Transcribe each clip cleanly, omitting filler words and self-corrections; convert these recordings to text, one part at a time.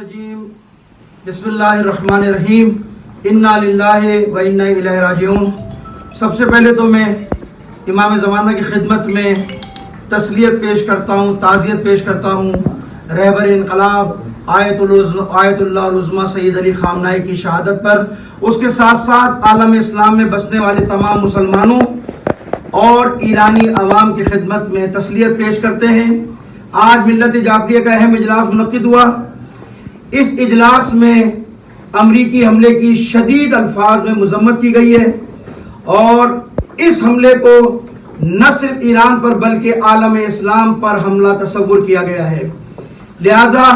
الرجیم بسم اللہ الرحمن الرحیم انا للہ و انا الیہ راجعون۔ سب سے پہلے تو میں امام زمانہ کی خدمت میں تسلیت پیش کرتا ہوں، تعزیت پیش کرتا ہوں رہبر انقلاب آیت اللہ العظمیٰ سید علی خامنہئی کی شہادت پر۔ اس کے ساتھ ساتھ عالم اسلام میں بسنے والے تمام مسلمانوں اور ایرانی عوام کی خدمت میں تسلیت پیش کرتے ہیں۔ آج ملت جعفریہ کا اہم اجلاس منعقد ہوا۔ اس اجلاس میں امریکی حملے کی شدید الفاظ میں مذمت کی گئی ہے اور اس حملے کو نہ صرف ایران پر بلکہ عالم اسلام پر حملہ تصور کیا گیا ہے۔ لہذا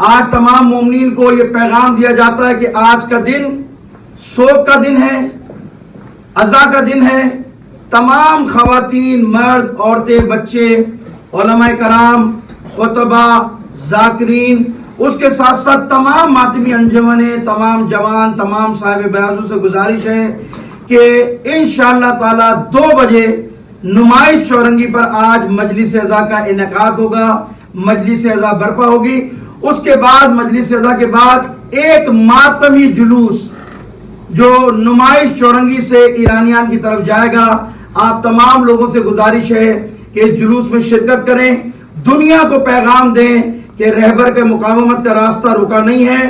آج تمام مومنین کو یہ پیغام دیا جاتا ہے کہ آج کا دن سوگ کا دن ہے، عزا کا دن ہے۔ تمام خواتین، مرد، عورتیں، بچے، علماء کرام، خطبہ، ذاکرین، اس کے ساتھ ساتھ تمام ماتمی انجمنیں، تمام جوان، تمام صاحب بیاضوں سے گزارش ہے کہ انشاءاللہ تعالی 2 بجے نمائش چورنگی پر آج مجلس عزا کا انعقاد ہوگا، مجلس عزا برپا ہوگی۔ اس کے بعد مجلس عزا کے بعد ایک ماتمی جلوس جو نمائش چورنگی سے ایرانیان کی طرف جائے گا۔ آپ تمام لوگوں سے گزارش ہے کہ اس جلوس میں شرکت کریں، دنیا کو پیغام دیں کہ رہبر کے مقاومت کا راستہ رکا نہیں ہے۔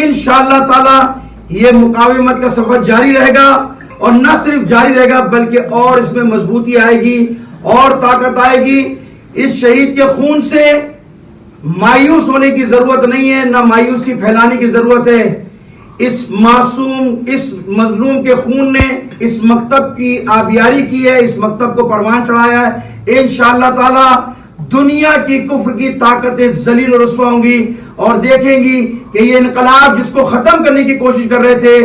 انشاءاللہ تعالی یہ مقاومت کا سفر جاری رہے گا اور نہ صرف جاری رہے گا بلکہ اور اس میں مضبوطی آئے گی اور طاقت آئے گی۔ اس شہید کے خون سے مایوس ہونے کی ضرورت نہیں ہے، نہ مایوسی پھیلانے کی ضرورت ہے۔ اس معصوم، اس مظلوم کے خون نے اس مکتب کی آبیاری کی ہے، اس مکتب کو پروان چڑھایا ہے۔ انشاءاللہ تعالی دنیا کی کفر کی طاقتیں ذلیل و رسوا ہوں گی اور دیکھیں گی کہ یہ انقلاب جس کو ختم کرنے کی کوشش کر رہے تھے،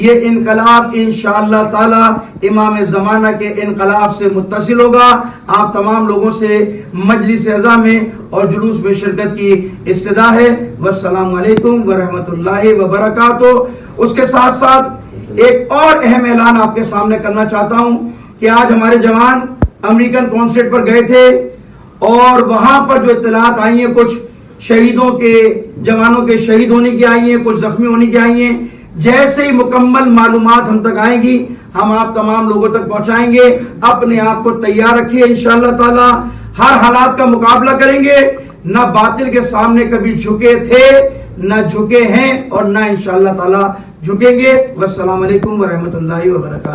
یہ انقلاب انشاءاللہ تعالی امام زمانہ کے انقلاب سے متصل ہوگا۔ آپ تمام لوگوں سے مجلس عزا میں اور جلوس میں شرکت کی استدعا ہے۔ والسلام علیکم ورحمۃ اللہ وبرکاتہ۔ اس کے ساتھ ساتھ ایک اور اہم اعلان آپ کے سامنے کرنا چاہتا ہوں کہ آج ہمارے جوان امریکن کونسلیٹ پر گئے تھے اور وہاں پر جو اطلاعات آئی ہیں، کچھ شہیدوں کے، جوانوں کے شہید ہونے کی آئی ہیں، کچھ زخمی ہونے کی آئی ہیں۔ جیسے ہی مکمل معلومات ہم تک آئیں گی ہم آپ تمام لوگوں تک پہنچائیں گے۔ اپنے آپ کو تیار رکھیے، انشاءاللہ تعالی ہر حالات کا مقابلہ کریں گے۔ نہ باطل کے سامنے کبھی جھکے تھے، نہ جھکے ہیں اور نہ انشاءاللہ تعالی جھکیں گے۔ والسلام علیکم ورحمۃ اللہ وبرکاتہ۔